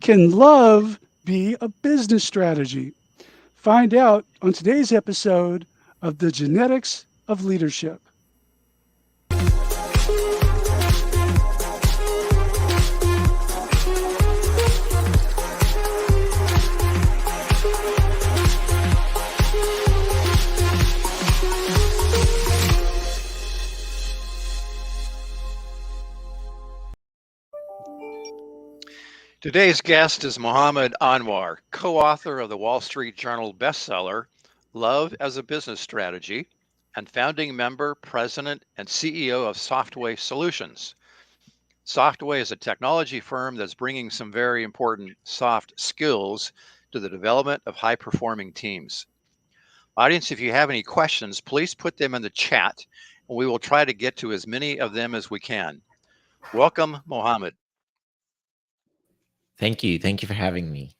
Can love be a business strategy? Find out on today's episode of The Genetics of Leadership. Today's guest is Mohammad Anwar, co-author of the Wall Street Journal bestseller, Love as a Business Strategy, and founding member, president, and CEO of Softway Solutions. Softway is a technology firm that's bringing some very important soft skills to the development of high-performing teams. Audience, if you have any questions, please put them in the chat, and we will try to get to as many of them as we can. Welcome, Mohammad. Thank you. Thank you for having me.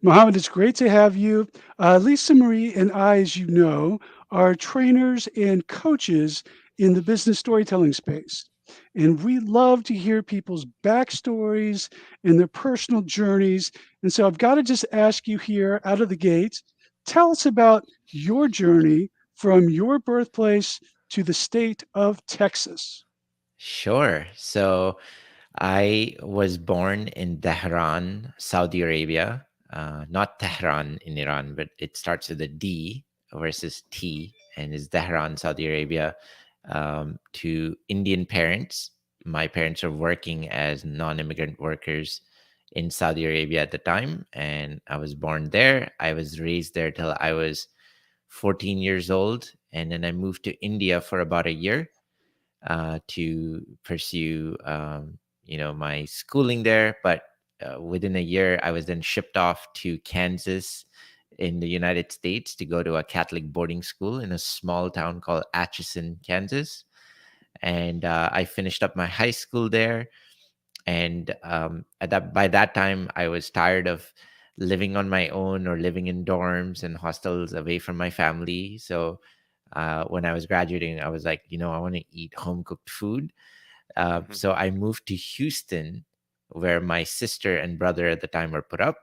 Mohammad, it's great to have you. Lisa Marie and I, as you know, are trainers and coaches in the business storytelling space. And we love to hear people's backstories and their personal journeys. And so I've got to just ask you here out of the gate, tell us about your journey from your birthplace to the state of Texas. Sure. So I was born in Tehran, Saudi Arabia, not Tehran in Iran, but it starts with a D versus T and is Tehran, Saudi Arabia, to Indian parents. My parents are working as non-immigrant workers in Saudi Arabia at the time, and I was born there. I was raised there till I was 14 years old, and then I moved to India for about a year to pursue, my schooling there. But within a year, I was then shipped off to Kansas in the United States to go to a Catholic boarding school in a small town called Atchison, Kansas. And I finished up my high school there. And by that time, I was tired of living on my own or living in dorms and hostels away from my family. So when I was graduating, I was like, I want to eat home cooked food. So I moved to Houston, where my sister and brother at the time were put up.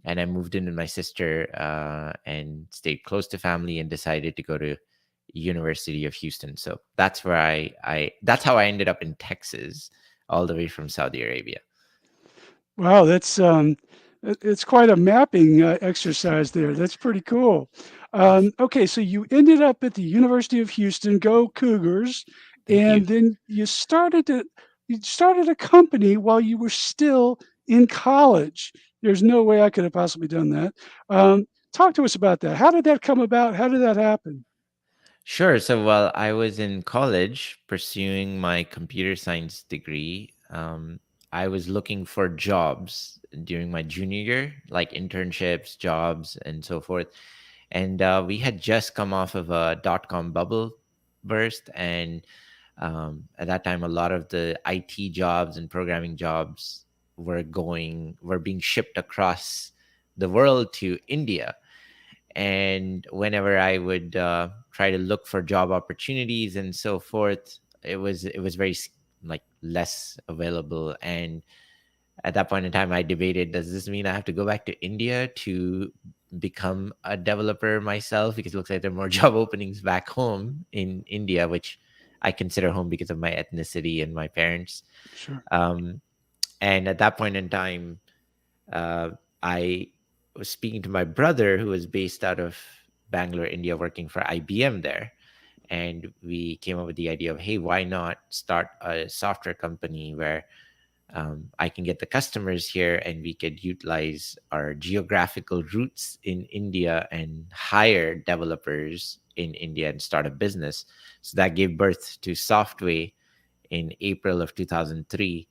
And I moved in with my sister and stayed close to family and decided to go to University of Houston. So that's where that's how I ended up in Texas, all the way from Saudi Arabia. Wow, it's quite a mapping exercise there. That's pretty cool. Okay, so you ended up at the University of Houston, go Cougars, Thank you. and then you started a company while you were still in college. There's no way I could have possibly done that. Talk to us about that. How did that come about? How did that happen? Sure. So while I was in college pursuing my computer science degree, I was looking for jobs during my junior year, like internships, jobs, and so forth. And we had just come off of a dot-com bubble burst. And at that time, a lot of the IT jobs and programming jobs were being shipped across the world to India. And whenever I would try to look for job opportunities and so forth, it was very like less available. And at that point in time, I debated, does this mean I have to go back to India to become a developer myself? Because it looks like there are more job openings back home in India, which I consider home because of my ethnicity and my parents. Sure. And at that point in time, I was speaking to my brother, who was based out of Bangalore, India, working for IBM there. And we came up with the idea of, hey, why not start a software company where I can get the customers here and we could utilize our geographical roots in India and hire developers in India and start a business. So that gave birth to Softway in April of 2003,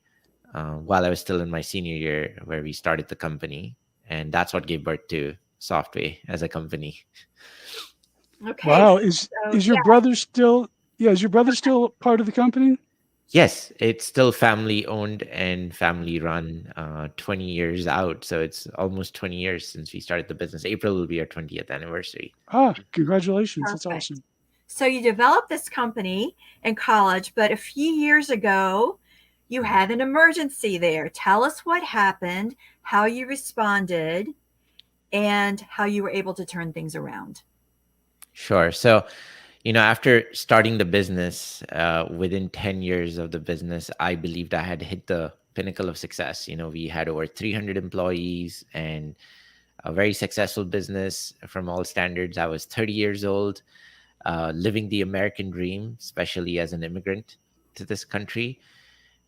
while I was still in my senior year, where we started the company. And that's what gave birth to Softway as a company. Okay. Wow. Is your brother still part of the company? Yes, it's still family owned and family run, 20 years out. So it's almost 20 years since we started the business. April will be our 20th anniversary. Congratulations. Perfect. That's awesome. So you developed this company in college, but a few years ago, You Mhm. had an emergency there. Tell us what happened, how you responded, and how you were able to turn things around. Sure. So, after starting the business, within 10 years of the business, I believed I had hit the pinnacle of success. We had over 300 employees and a very successful business from all standards. I was 30 years old, living the American dream, especially as an immigrant to this country.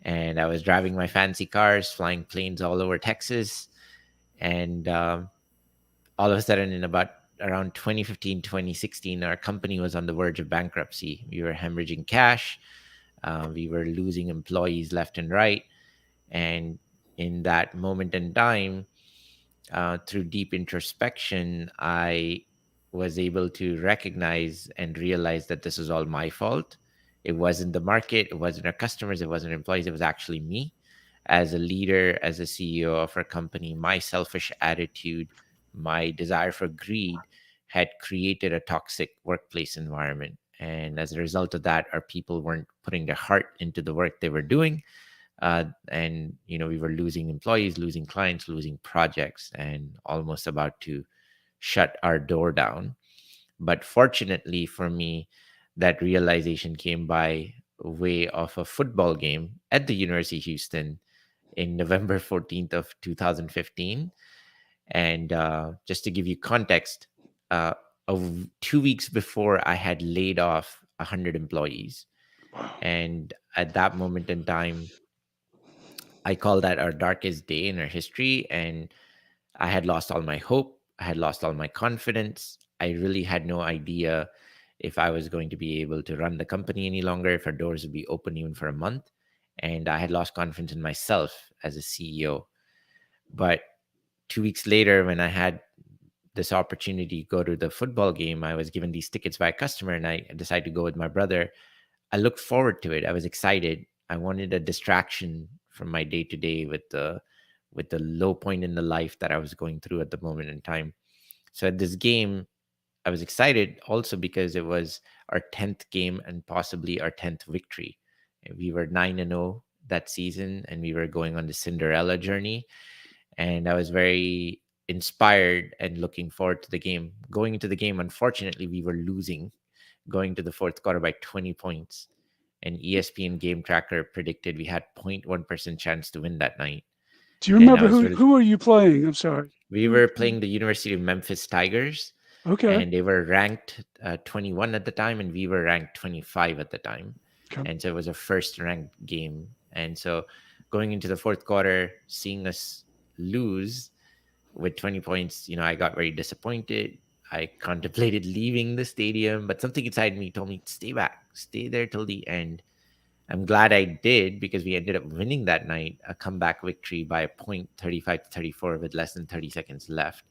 And I was driving my fancy cars, flying planes all over Texas. And all of a sudden, in about around 2015, 2016, our company was on the verge of bankruptcy. We were hemorrhaging cash. We were losing employees left and right. And in that moment in time, through deep introspection, I was able to recognize and realize that this was all my fault. It wasn't the market, it wasn't our customers, it wasn't employees, it was actually me. As a leader, as a CEO of our company, my selfish attitude, my desire for greed had created a toxic workplace environment. And as a result of that, our people weren't putting their heart into the work they were doing, and we were losing employees, losing clients, losing projects, and almost about to shut our door down. But fortunately for me, that realization came by way of a football game at the University of Houston in November 14th of 2015. And just to give you context, uh, 2 weeks before, I had laid off 100 employees. Wow. And at that moment in time, I call that our darkest day in our history. And I had lost all my hope. I had lost all my confidence. I really had no idea if I was going to be able to run the company any longer, if our doors would be open even for a month. And I had lost confidence in myself as a CEO. But 2 weeks later, when I had this opportunity to go to the football game, I was given these tickets by a customer and I decided to go with my brother. I looked forward to it. I was excited. I wanted a distraction from my day to day with the low point in the life that I was going through at the moment in time. So at this game, I was excited also because it was our 10th game and possibly our 10th victory. And we were 9-0 that season and we were going on the Cinderella journey. And I was very inspired and looking forward to the game. Going into the game, unfortunately, we were losing, going to the fourth quarter by 20 points. And ESPN Game Tracker predicted we had 0.1% chance to win that night. Do you And I remember was who really, who are you playing? I'm sorry. we Who are you were playing? playing the University of Memphis Tigers, Okay. and they were ranked 21 at the time, and we were ranked 25 at the time. Okay. And so it was a first ranked game. And so going into the fourth quarter, seeing us lose with 20 points, I got very disappointed. I contemplated leaving the stadium, but something inside me told me, stay back, stay there till the end. I'm glad I did because we ended up winning that night, a comeback victory by a point, 35 to 34, with less than 30 seconds left.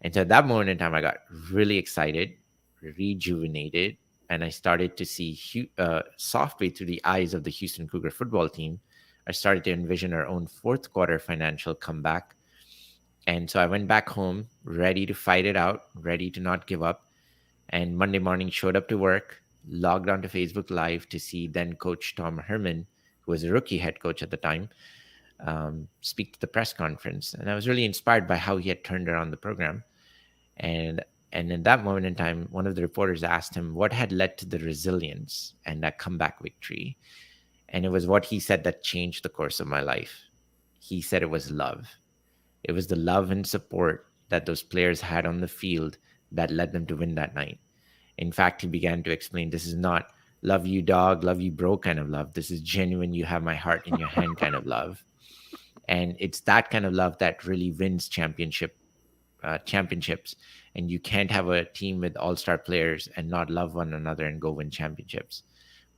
And so at that moment in time, I got really excited, rejuvenated, and I started to see softly through the eyes of the Houston Cougar football team. I started to envision our own fourth quarter financial comeback. And so I went back home, ready to fight it out, ready to not give up. And Monday morning, showed up to work, logged onto Facebook Live to see then coach Tom Herman, who was a rookie head coach at the time, speak to the press conference. And I was really inspired by how he had turned around the program. And and in that moment in time, one of the reporters asked him what had led to the resilience and that comeback victory. And it was what he said that changed the course of my life. He said it was love. It was the love and support that those players had on the field that led them to win that night. In fact, he began to explain this is not love you, dog, love you, bro kind of love. This is genuine, you have my heart in your hand kind of love. And it's that kind of love that really wins championships. And you can't have a team with all-star players and not love one another and go win championships.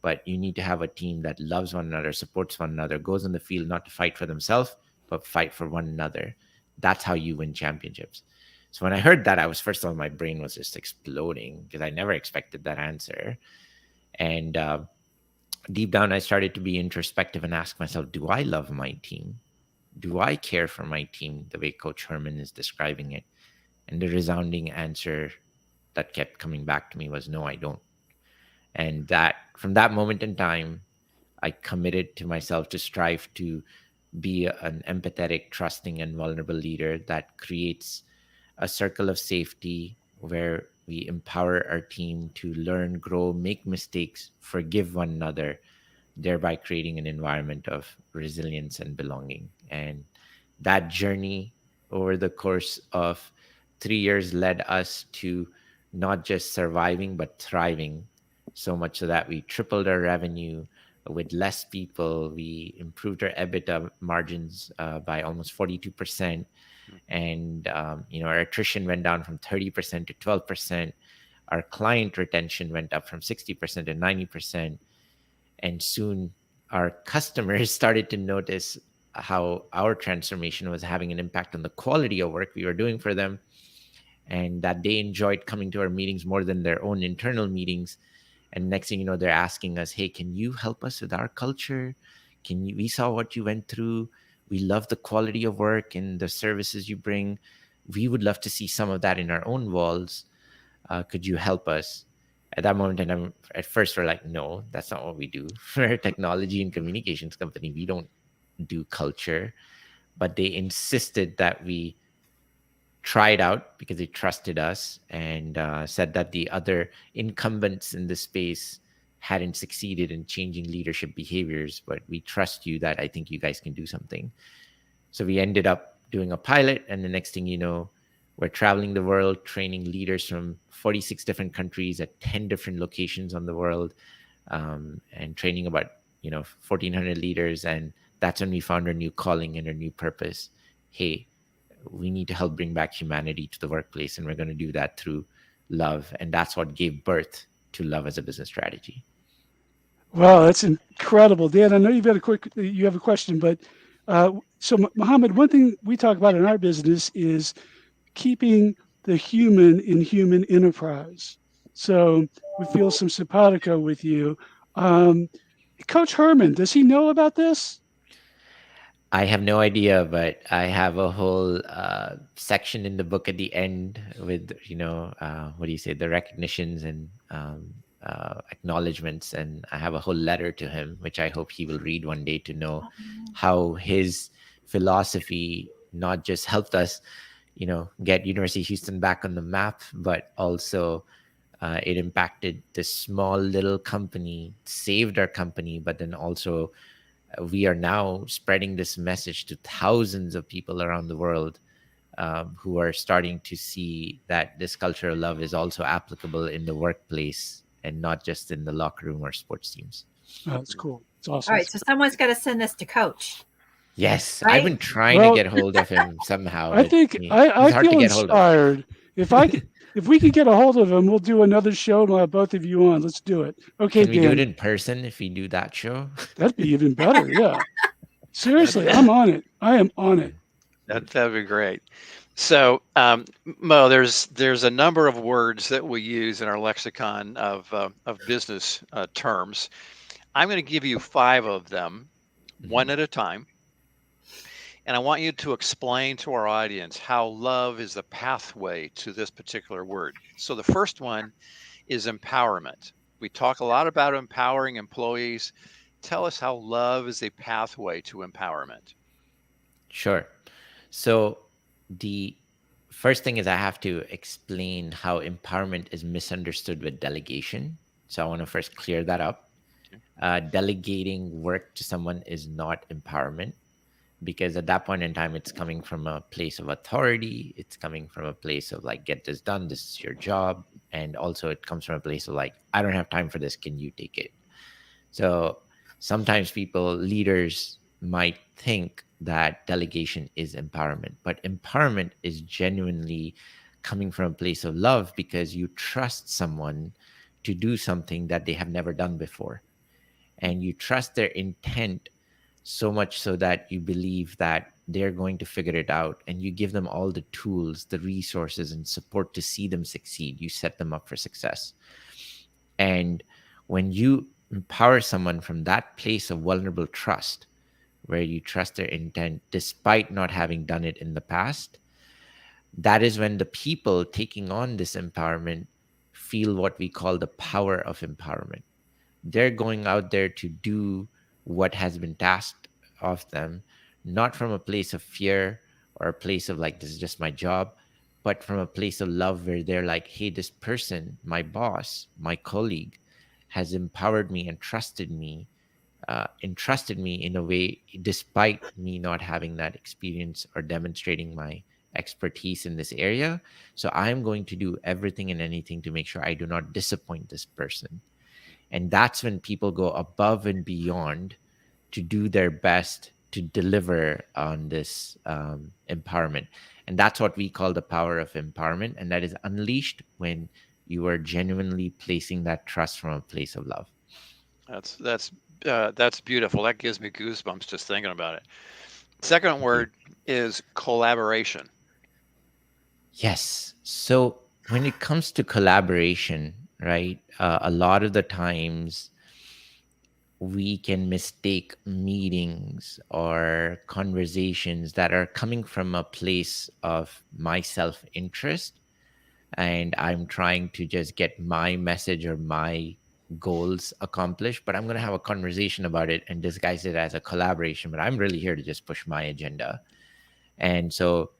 But you need to have a team that loves one another, supports one another, goes on the field not to fight for themselves, but fight for one another. That's how you win championships. So when I heard that, I was, first of all, my brain was just exploding because I never expected that answer. And deep down, I started to be introspective and ask myself, do I love my team? Do I care for my team the way Coach Herman is describing it? And the resounding answer that kept coming back to me was, no, I don't. And that from that moment in time, I committed to myself to strive to be an empathetic, trusting, and vulnerable leader that creates a circle of safety where we empower our team to learn, grow, make mistakes, forgive one another, thereby creating an environment of resilience and belonging. And that journey over the course of 3 years led us to not just surviving, but thriving, so much so that we tripled our revenue with less people. We improved our EBITDA margins by almost 42%. And our attrition went down from 30% to 12%. Our client retention went up from 60% to 90%. And soon our customers started to notice how our transformation was having an impact on the quality of work we were doing for them, and that they enjoyed coming to our meetings more than their own internal meetings. And next thing you know, they're asking us, hey, can you help us with our culture? We saw what you went through. We love the quality of work and the services you bring. We would love to see some of that in our own walls. Could you help us? At that moment, and at first we're like, no, that's not what we do. We're a technology and communications company. We don't do culture. But they insisted that we try it out because they trusted us, and said that the other incumbents in the space hadn't succeeded in changing leadership behaviors, but we trust you that I think you guys can do something. So we ended up doing a pilot, and the next thing you know, we're traveling the world, training leaders from 46 different countries at 10 different locations on the world, and training about 1,400 leaders. And that's when we found our new calling and our new purpose. Hey, we need to help bring back humanity to the workplace, and we're going to do that through love. And that's what gave birth to Love as a Business Strategy. Wow, that's incredible, Dan. I know you have a question, but so Mohammed, one thing we talk about in our business is keeping the human in human enterprise. So we feel some simpatico with you. Coach Herman, does he know about this? I have no idea, but I have a whole section in the book at the end with, what do you say, the recognitions and acknowledgments. And I have a whole letter to him, which I hope he will read one day to know how his philosophy not just helped us, get University of Houston back on the map, but also it impacted this small little company, saved our company, but then also we are now spreading this message to thousands of people around the world, who are starting to see that this culture of love is also applicable in the workplace and not just in the locker room or sports teams. Oh, that's cool. It's awesome. All right, so someone's got to send this to Coach. Yes, Right? I've been trying to get hold of him somehow. I think I feel inspired. If we can get a hold of him, we'll do another show and we'll have both of you on. Let's do it. Okay, Can we Dan. do it in person if we do that show? That'd be even better. Yeah. Seriously, I'm on it. I am on it. That'd be great. So, Mo, there's a number of words that we use in our lexicon of business terms. I'm going to give you 5 of them, one at a time. And I want you to explain to our audience how love is the pathway to this particular word. So the first one is empowerment. We talk a lot about empowering employees. Tell us how love is a pathway to empowerment. Sure. So the first thing is I have to explain how empowerment is misunderstood with delegation. So I want to first clear that up. Delegating work to someone is not empowerment, because at that point in time, it's coming from a place of authority. It's coming from a place of like, get this done. This is your job. And also it comes from a place of like, I don't have time for this. Can you take it? So sometimes leaders might think that delegation is empowerment, but empowerment is genuinely coming from a place of love, because you trust someone to do something that they have never done before. And you trust their intent so much so that you believe that they're going to figure it out, and you give them all the tools, the resources, and support to see them succeed. You set them up for success. And when you empower someone from that place of vulnerable trust, where you trust their intent despite not having done it in the past, that is when the people taking on this empowerment feel what we call the power of empowerment. They're going out there to do what has been tasked of them, not from a place of fear or a place of like, this is just my job, but from a place of love where they're like, hey, this person, my boss, my colleague, has empowered me and entrusted me in a way, despite me not having that experience or demonstrating my expertise in this area. So I'm going to do everything and anything to make sure I do not disappoint this person. And that's when people go above and beyond to do their best to deliver on this empowerment. And that's what we call the power of empowerment. And that is unleashed when you are genuinely placing that trust from a place of love. That's beautiful. That gives me goosebumps just thinking about it. Second word is collaboration. Yes. So when it comes to collaboration, right, a lot of the times we can mistake meetings or conversations that are coming from a place of my self interest, and I'm trying to just get my message or my goals accomplished, but I'm going to have a conversation about it and disguise it as a collaboration, but I'm really here to just push my agenda. And so,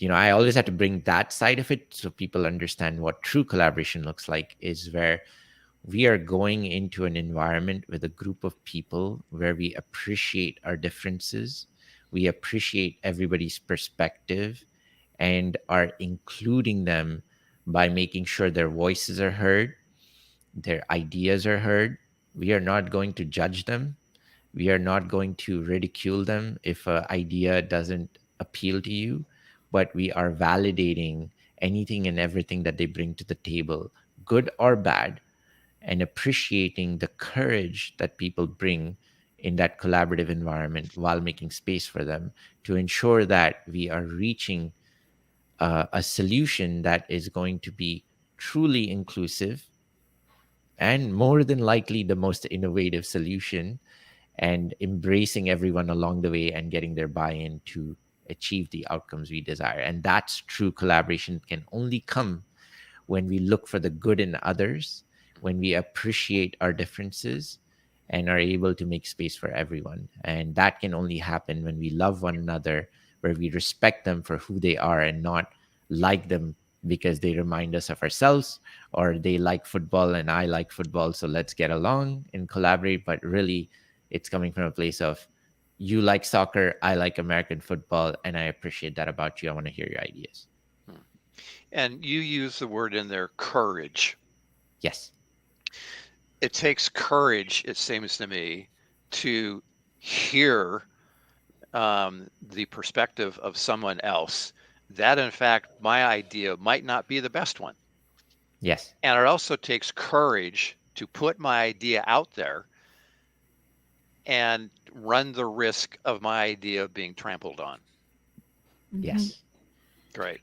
I always have to bring that side of it so people understand what true collaboration looks like, is where we are going into an environment with a group of people where we appreciate our differences, we appreciate everybody's perspective, and are including them by making sure their voices are heard, their ideas are heard. We are not going to judge them. We are not going to ridicule them if an idea doesn't appeal to you, but we are validating anything and everything that they bring to the table, good or bad, and appreciating the courage that people bring in that collaborative environment while making space for them to ensure that we are reaching a solution that is going to be truly inclusive and more than likely the most innovative solution, and embracing everyone along the way and getting their buy-in to achieve the outcomes we desire. And that's true collaboration can only come when we look for the good in others, when we appreciate our differences and are able to make space for everyone. And that can only happen when we love one another, where we respect them for who they are and not like them because they remind us of ourselves, or they like football and I like football, so let's get along and collaborate. But really, it's coming from a place of, you like soccer, I like American football, and I appreciate that about you. I want to hear your ideas. And you use the word in there, courage. Yes. It takes courage, it seems to me, to hear the perspective of someone else, that in fact my idea might not be the best one. Yes. And it also takes courage to put my idea out there and run the risk of my idea being trampled on. Yes. Great.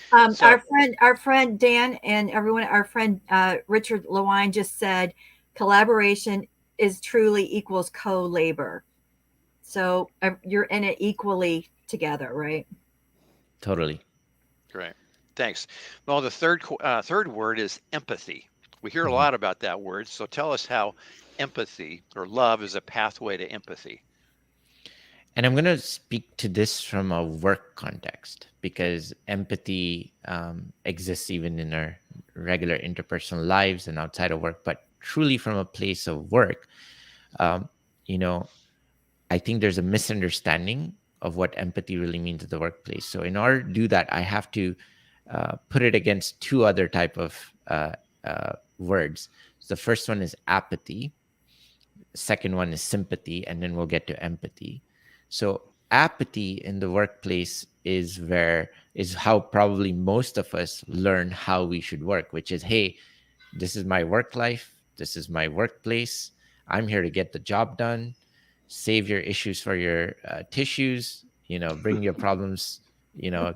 So, our friend Dan and everyone, our friend Richard Lewine just said collaboration is truly equals co-labor. So you're in it equally together, right? Totally. Great. Thanks. Well, the third word is empathy. We hear a lot about that word. So tell us how empathy or love is a pathway to empathy. And I'm going to speak to this from a work context, because empathy exists even in our regular interpersonal lives and outside of work. But truly from a place of work, I think there's a misunderstanding of what empathy really means at the workplace. So in order to do that, I have to put it against two other type of words. So the first one is apathy. The second one is sympathy, and then we'll get to empathy. So apathy in the workplace is how probably most of us learn how we should work, which is, hey, this is my work life. This is my workplace. I'm here to get the job done. Save your issues for your tissues, bring your problems,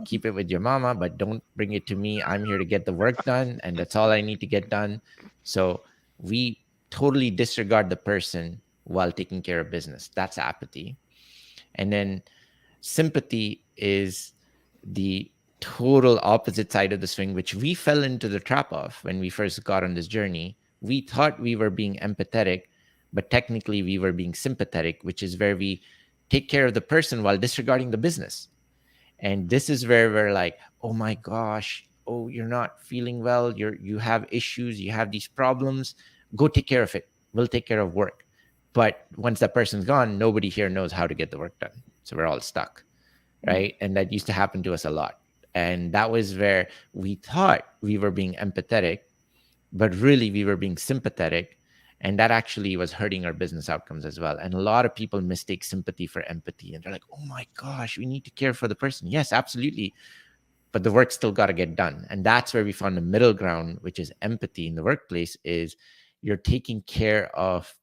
keep it with your mama, but don't bring it to me. I'm here to get the work done, and that's all I need to get done. So we totally disregard the person while taking care of business. That's apathy. And then sympathy is the total opposite side of the swing, which we fell into the trap of when we first got on this journey. We thought we were being empathetic, but technically we were being sympathetic, which is where we take care of the person while disregarding the business. And this is where we're like, oh my gosh, oh, you're not feeling well, you have issues, you have these problems, go take care of it, we'll take care of work. But once that person's gone, nobody here knows how to get the work done, so we're all stuck, right? And that used to happen to us a lot. And that was where we thought we were being empathetic, but really we were being sympathetic. And that actually was hurting our business outcomes as well. And a lot of people mistake sympathy for empathy, and they're like, oh my gosh, we need to care for the person. Yes, absolutely, but the work still got to get done. And that's where we found the middle ground, which is empathy in the workplace. Is you're taking care of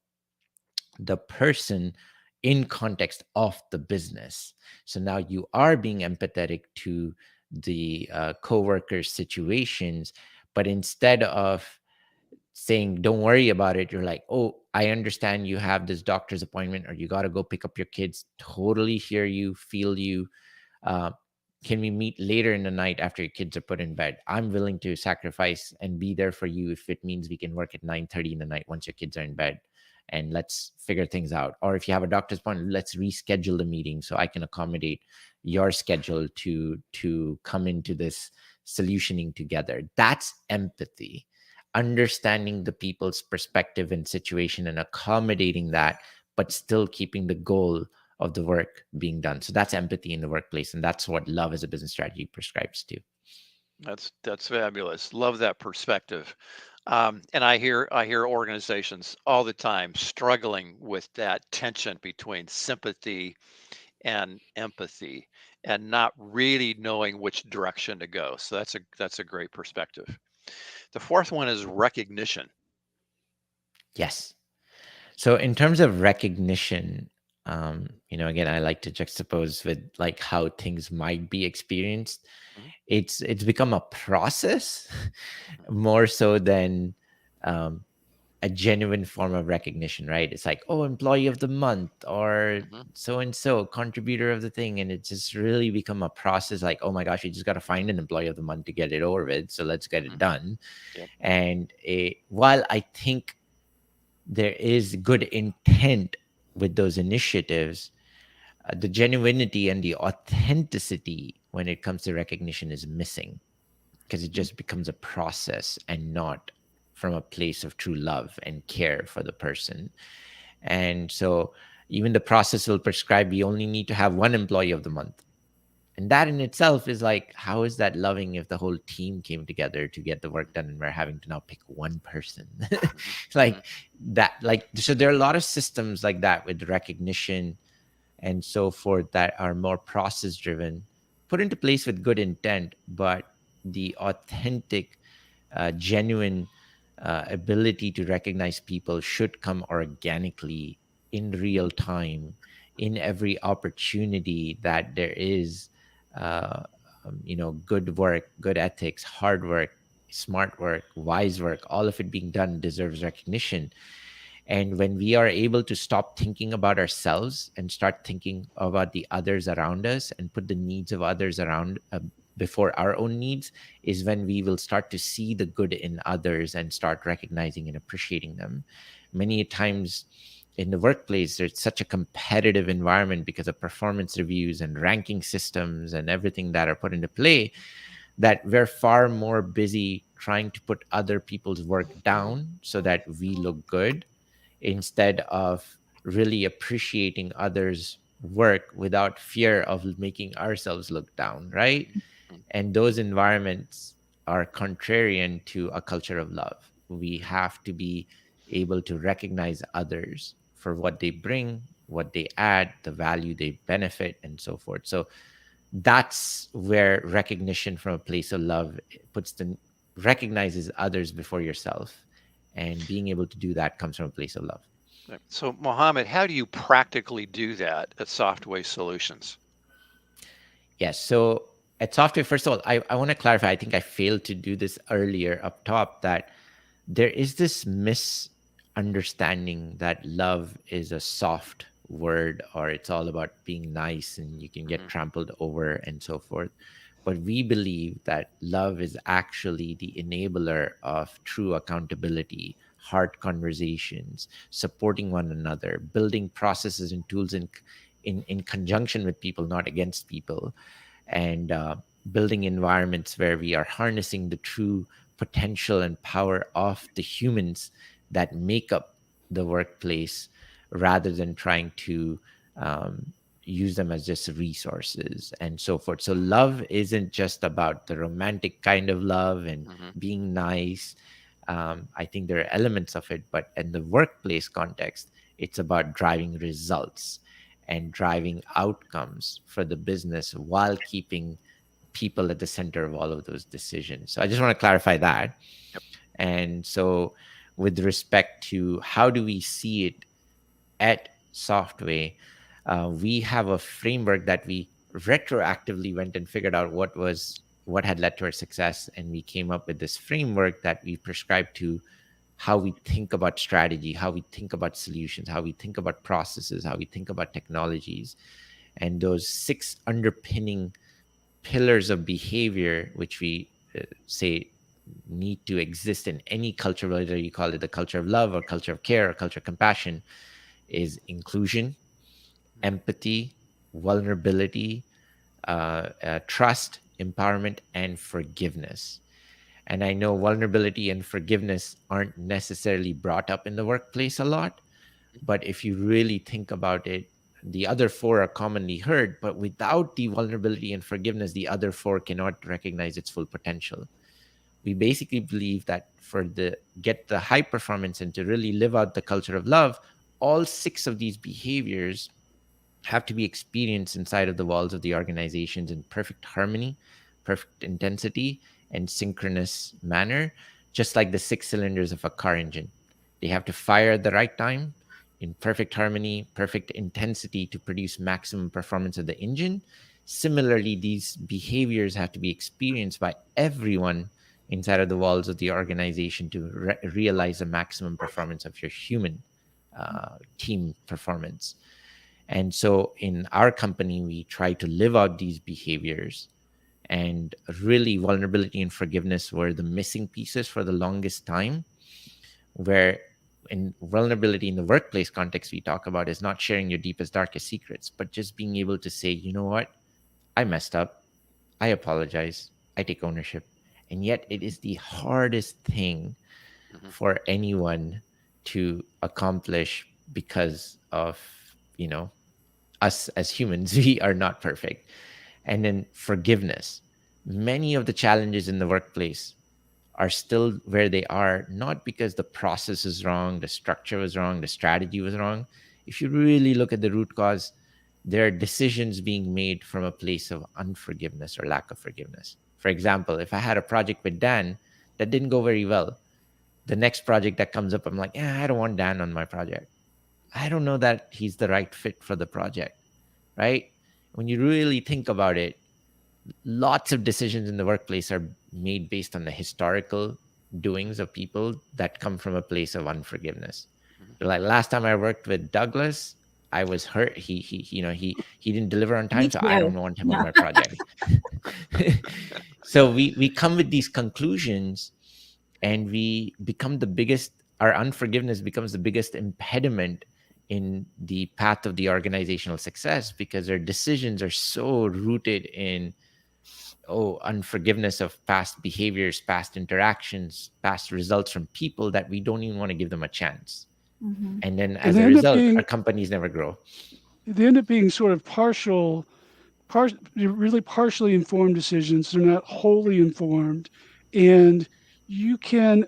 the person in context of the business. So now you are being empathetic to the co-workers situations, but instead of saying don't worry about it, you're like, oh, I understand you have this doctor's appointment or you got to go pick up your kids, totally hear you, feel you. uh, can we meet later in the night after your kids are put in bed? I'm willing to sacrifice and be there for you if it means we can work at 9:30 in the night once your kids are in bed, and let's figure things out. Or if you have a doctor's appointment, let's reschedule the meeting so I can accommodate your schedule to come into this solutioning together. That's empathy, understanding the people's perspective and situation and accommodating that, but still keeping the goal of the work being done. So that's empathy in the workplace, and that's what love as a business strategy prescribes to. That's fabulous. Love that perspective. And I hear organizations all the time struggling with that tension between sympathy and empathy, and not really knowing which direction to go. So that's a great perspective. The fourth one is recognition. Yes. So in terms of recognition, again, I like to juxtapose with like how things might be experienced. Mhm, It's become a process mhm, more so than um, a genuine form of recognition, right? It's like, oh, employee of the month or mhm, so and so contributor of the thing. And it's just really become a process like, oh my gosh, we just got to find an employee of the month to get it over with. So let's get it mhm. done. Yep. And while I think there is good intent with those initiatives, the genuinity and the authenticity when it comes to recognition is missing, because it just becomes a process and not from a place of true love and care for the person. And so even the process will prescribe we only need to have one employee of the month. And that in itself is like, how is that loving if the whole team came together to get the work done and we're having to now pick one person? Mhm, Like mhm, that, like, so there are a lot of systems like that with recognition and so forth that are more process driven, put into place with good intent, but the authentic, genuine ability to recognize people should come organically in real time in every opportunity that there is uh, good work, good ethics, hard work, smart work, wise work, all of it being done deserves recognition. And when we are able to stop thinking about ourselves and start thinking about the others around us and put the needs of others around before our own needs, is when we will start to see the good in others and start recognizing and appreciating them. Many times in the workplace, there's such a competitive environment because of performance reviews and ranking systems and everything that are put into play, that we're far more busy trying to put other people's work down so that we look good, instead of really appreciating others' work without fear of making ourselves look down, right? mhm, And those environments are contrarian to a culture of love. We mhm, have to be able to recognize others for what they bring, what they add, the value they benefit, and so forth. So that's where recognition from a place of love puts the recognizes others before yourself. And being able to do that comes from a place of love. Right. So, Mohammed, how do you practically do that at Softway Solutions? Yes. So at Software, first of all, I want to clarify. I think I failed to do this earlier up top, that there is this misunderstanding that love is a soft word or it's all about being nice and you can get Mhm, trampled over and so forth. But we believe that love is actually the enabler of true accountability, hard conversations, supporting one another, building processes and tools in conjunction with people, not against people, and building environments where we are harnessing the true potential and power of the humans that make up the workplace, rather than trying to use them as just resources and so forth. So love isn't just about the romantic kind of love and Hmm. being nice. I think there are elements of it, but in the workplace context, it's about driving results and driving outcomes for the business while keeping people at the center of all of those decisions. So I just want to clarify that. Yep. And so, with respect to how do we see it at Softway, we have a framework that we retroactively went and figured out what had led to our success, and we came up with this framework that we prescribe to how we think about strategy, how we think about solutions, how we think about processes, how we think about technologies, and those 6 underpinning pillars of behavior, which we say need to exist in any culture, whether you call it the culture of love or culture of care or culture of compassion, is inclusion, empathy, vulnerability, trust, empowerment, and forgiveness. And I know vulnerability and forgiveness aren't necessarily brought up in the workplace a lot, but if you really think about it, the other 4 are commonly heard, but without the vulnerability and forgiveness, the other 4 cannot recognize its full potential. We basically believe that for the get the high performance and to really live out the culture of love, all 6 of these behaviors have to be experienced inside of the walls of the organizations in perfect harmony, perfect intensity, and synchronous manner, just like the 6 cylinders of a car engine. They have to fire at the right time in perfect harmony, perfect intensity to produce maximum performance of the engine. Similarly, these behaviors have to be experienced by everyone inside of the walls of the organization to realize the maximum performance of your human team performance. And so in our company, we try to live out these behaviors. And really, vulnerability and forgiveness were the missing pieces for the longest time. Where in vulnerability in the workplace context, we talk about is not sharing your deepest, darkest secrets, but just being able to say, you know what, I messed up. I apologize. I take ownership. And yet, it is the hardest thing Hmm. for anyone to accomplish because of, you know, us as humans. We are not perfect. And then forgiveness. Many of the challenges in the workplace are still where they are, not because the process is wrong, the structure was wrong, the strategy was wrong. If you really look at the root cause, there are decisions being made from a place of unforgiveness or lack of forgiveness. For example, if I had a project with Dan that didn't go very well, the next project that comes up, I'm like, yeah, I don't want Dan on my project. I don't know that he's the right fit for the project, right? When you really think about it, lots of decisions in the workplace are made based on the historical doings of people that come from a place of unforgiveness. They're like, last time I worked with Douglas, I was hurt. He didn't deliver on Me time, so I too. don't want him on Yeah. my project. So we come with these conclusions, and we become the biggest. Our unforgiveness becomes the biggest impediment in the path of the organizational success, because our decisions are so rooted in unforgiveness of past behaviors, past interactions, past results from people, that we don't even want to give them a chance. Mhm. And then And as they a end up result, our being companies never grow. sort of really partially informed decisions. They're not wholly informed, and you can,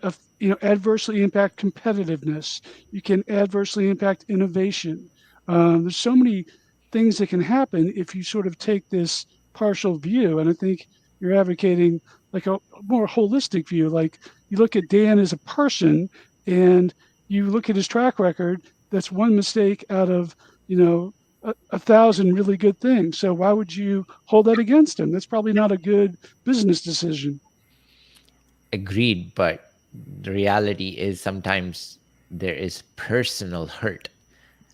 adversely impact competitiveness. You can adversely impact innovation. There's so many things that can happen if you sort of take this partial view, and I think you're advocating like a more holistic view. Like you look at Dan as a person, and you look at his track record. That's one mistake out of a thousand really good things. So why would you hold that against him? That's probably not a good business decision. Agreed, but the reality is sometimes there is personal hurt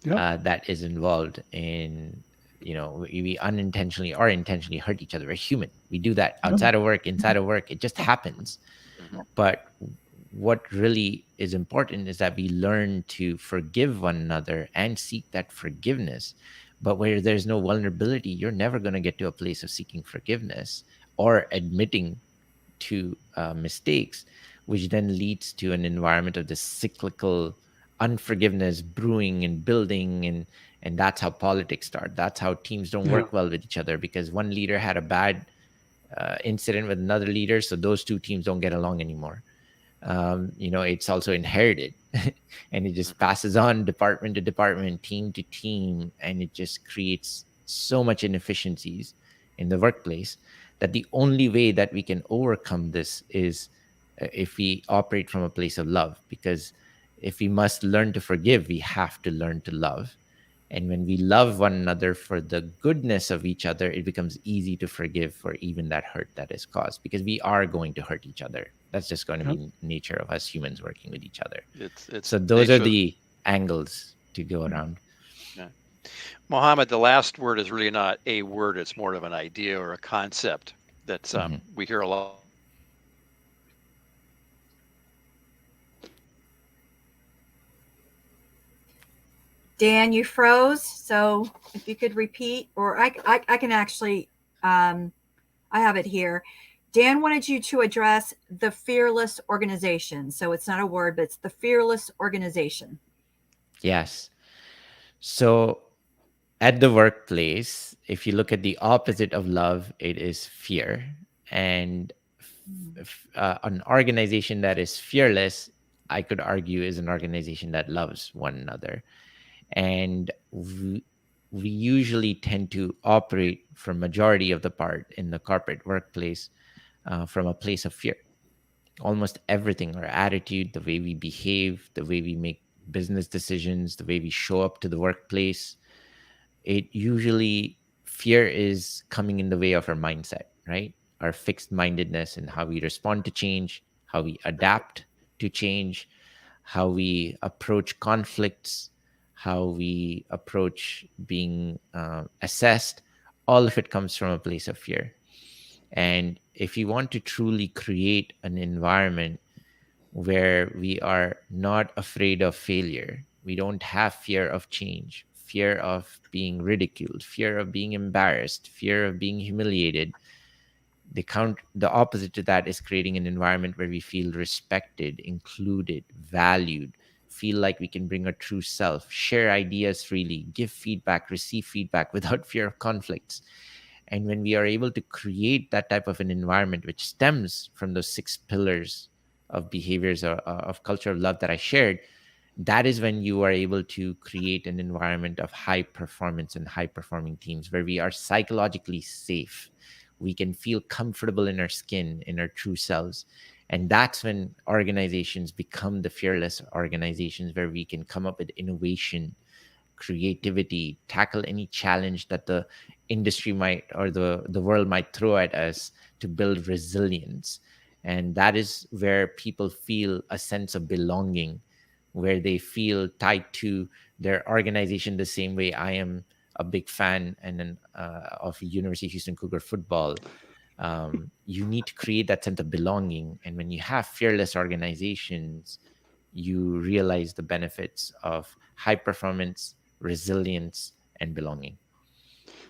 Yep. that is involved in, we unintentionally or intentionally hurt each other. We're human. We do that Yep. outside of work, inside of work. It just happens. Hmm. But what really is important is that we learn to forgive one another and seek that forgiveness. But where there's no vulnerability, you're never going to get to a place of seeking forgiveness or admitting to mistakes, which then leads to an environment of this cyclical unforgiveness brewing and building. And that's how politics start. That's how teams don't Yeah. work well with each other, because one leader had a bad incident with another leader, so those two teams don't get along anymore. It's also inherited and it just passes on department to department, team to team, and it just creates so much inefficiencies in the workplace that the only way that we can overcome this is if we operate from a place of love. Because if we must learn to forgive, we have to learn to love. And when we love one another for the goodness of each other, it becomes easy to forgive for even that hurt that is caused, because we are going to hurt each other. That's just going to Yep. be nature of us humans working with each other. It's So those are nature. the angles to go around. Yeah. Mohammed, the last word is really not a word; it's more of an idea or a concept that's Mhm. we hear a lot. Dan, you froze. So if you could repeat, or I can actually, I have it here. Dan wanted you to address the fearless organization. So it's not a word, but it's the fearless organization. Yes. So at the workplace, if you look at the opposite of love, it is fear. And an organization that is fearless, I could argue, is an organization that loves one another. And we usually tend to operate for majority of the part in the corporate workplace from a place of fear. Almost everything, our attitude, the way we behave, the way we make business decisions, the way we show up to the workplace, it usually, fear is coming in the way of our mindset, right? Our fixed mindedness and how we respond to change, how we adapt to change, how we approach conflicts, how we approach being assessed. All of it comes from a place of fear. And if you want to truly create an environment where we are not afraid of failure, we don't have fear of change, fear of being ridiculed, fear of being embarrassed, fear of being humiliated, the opposite to that is creating an environment where we feel respected, included, valued, feel like we can bring our true self, share ideas freely, give feedback, receive feedback without fear of conflicts. And when we are able to create that type of an environment which stems from those 6 pillars of behaviors of culture of love that I shared, that is when you are able to create an environment of high performance and high performing teams where we are psychologically safe. We can feel comfortable in our skin, in our true selves. And that's when organizations become the fearless organizations where we can come up with innovation, creativity, tackle any challenge that the industry might or the world might throw at us, to build resilience. And that is where people feel a sense of belonging, where they feel tied to their organization the same way I am a big fan of University of Houston Cougar football. You need to create that sense of belonging. And when you have fearless organizations, you realize the benefits of high performance, resilience, and belonging.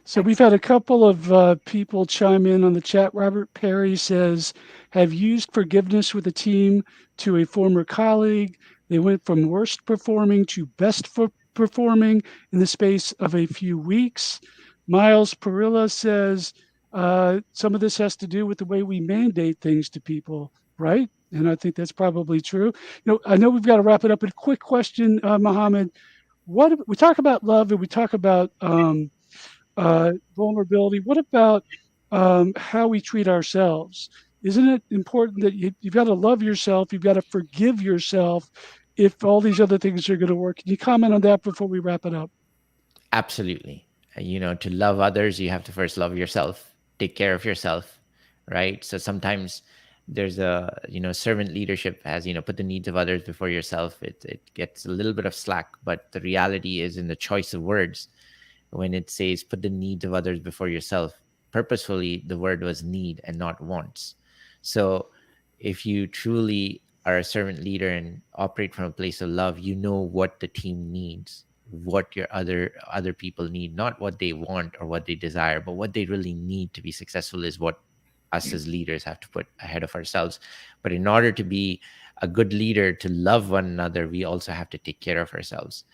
So we've had a couple of people chime in on the chat. Robert Perry says, have used forgiveness with a team to a former colleague. They went from worst performing to best performing in the space of a few weeks. Miles Perilla says, some of this has to do with the way we mandate things to people, right? And I think that's probably true. I know we've got to wrap it up. But a quick question, Mohammed. What we talk about love and we talk about vulnerability. What about how we treat ourselves? Isn't it important that you've got to love yourself, you've got to forgive yourself if all these other things are going to work? Can you comment on that before we wrap it up? Absolutely. To love others, you have to first love yourself, take care of yourself, right? So sometimes there's servant leadership has, put the needs of others before yourself. It gets a little bit of slack, but the reality is in the choice of words. When it says put the needs of others before yourself, purposefully the word was need and not wants. So if you truly are a servant leader and operate from a place of love, you know what the team needs, what your other people need, not what they want or what they desire, but what they really need to be successful is what us as leaders have to put ahead of ourselves. But in order to be a good leader, to love one another, we also have to take care of ourselves.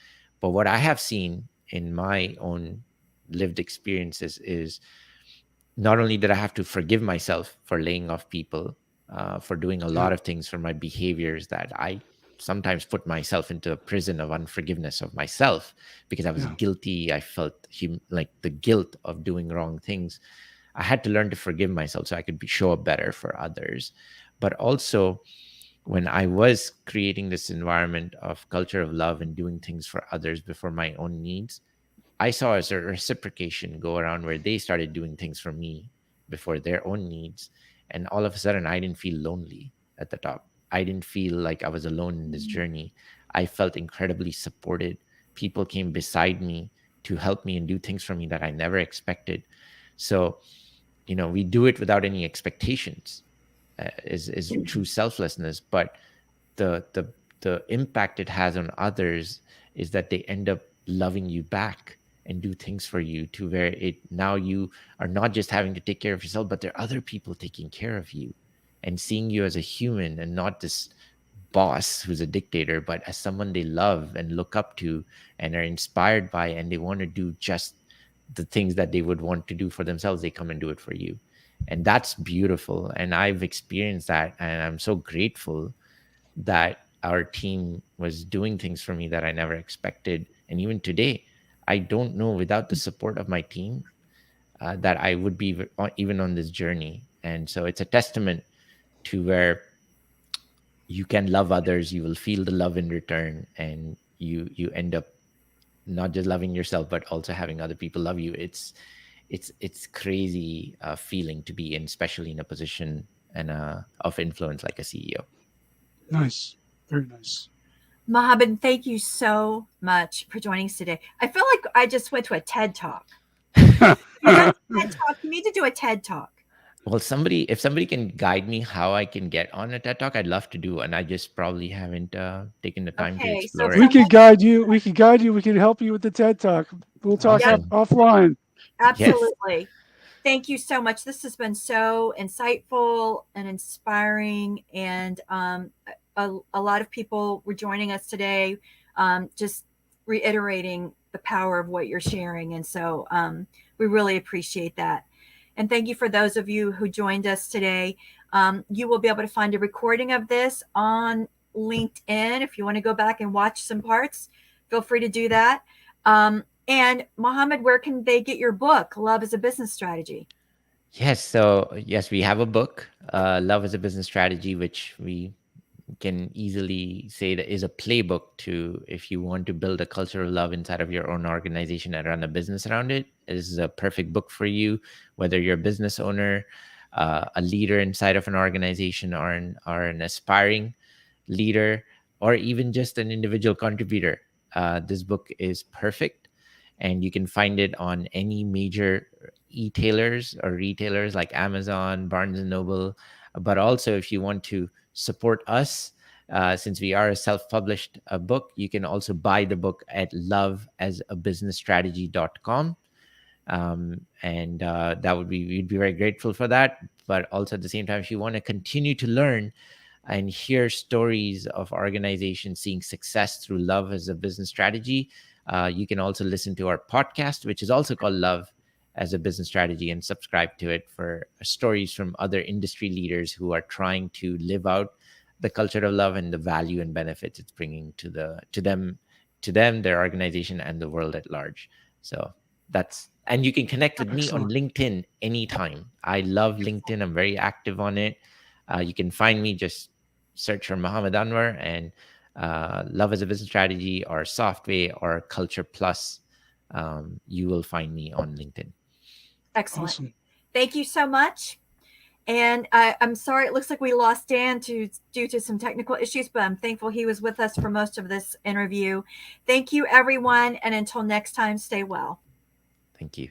But what I have seen in my own lived experiences is not only did I have to forgive myself for laying off people, for doing a Yeah. lot of things, for my behaviors that I sometimes put myself into a prison of unforgiveness of myself because I was Yeah. guilty. I felt like the guilt of doing wrong things. I had to learn to forgive myself so I could show up better for others. But also, when I was creating this environment of culture of love and doing things for others before my own needs, I saw as a reciprocation go around where they started doing things for me before their own needs. And all of a sudden, I didn't feel lonely at the top. I didn't feel like I was alone in this journey. I felt incredibly supported. People came beside me to help me and do things for me that I never expected. So, we do it without any expectations, is true selflessness. But the impact it has on others is that they end up loving you back and do things for you, to where it now you are not just having to take care of yourself, but there are other people taking care of you and seeing you as a human and not this boss who's a dictator, but as someone they love and look up to and are inspired by, and they want to do just the things that they would want to do for themselves. They come and do it for you. And that's beautiful. And I've experienced that. And I'm so grateful that our team was doing things for me that I never expected. And even today, I don't know, without the support of my team, that I would be even on this journey. And so it's a testament to where you can love others, you will feel the love in return, and you end up not just loving yourself, but also having other people love you. It's crazy feeling to be in, especially in a position and of influence like a CEO. Nice. Very nice. Mohammed, thank you so much for joining us today. I feel like I just went to a TED Talk. You got a TED Talk. You need to do a TED Talk. Well, if somebody can guide me how I can get on a TED Talk, I'd love to do. And I just probably haven't taken the time to Okay, so if explore We it. could guide you. We could guide you. We could help you with the TED Talk. We'll talk Yep, Awesome. offline. Yes. absolutely. Thank you so much. This has been so insightful and inspiring, and a lot of people were joining us today, just reiterating the power of what you're sharing, and so we really appreciate that. And thank you for those of you who joined us today. You will be able to find a recording of this on LinkedIn. If you want to go back and watch some parts, feel free to do that. And Mohammed, where can they get your book, Love is a Business Strategy? Yes. So, yes, we have a book, Love as a Business Strategy, which we can easily say that is a playbook to, if you want to build a culture of love inside of your own organization and run a business around it. This is a perfect book for you, whether you're a business owner, a leader inside of an organization, or an aspiring leader, or even just an individual contributor. This book is perfect, and you can find it on any major e-tailers or retailers like Amazon, Barnes and Noble. But also, if you want to support us, since we are a self-published book, you can also buy the book at loveasabusinessstrategy.com. And that would be, we'd be very grateful for that. But also at the same time, if you want to continue to learn and hear stories of organizations seeing success through love as a business strategy, you can also listen to our podcast, which is also called Love as a Business Strategy, and subscribe to it for stories from other industry leaders who are trying to live out the culture of love and the value and benefits it's bringing to them, their organization, and the world at large. So and you can connect with me on Excellent. LinkedIn anytime. I love LinkedIn. I'm very active on it. You can find me, just search for Mohammad Anwar, and Love as a Business Strategy or Softway or Culture Plus. You will find me on LinkedIn. Excellent. Awesome. Thank you so much. And I'm sorry, it looks like we lost Dan due to some technical issues, but I'm thankful he was with us for most of this interview. Thank you, everyone. And until next time, stay well. Thank you.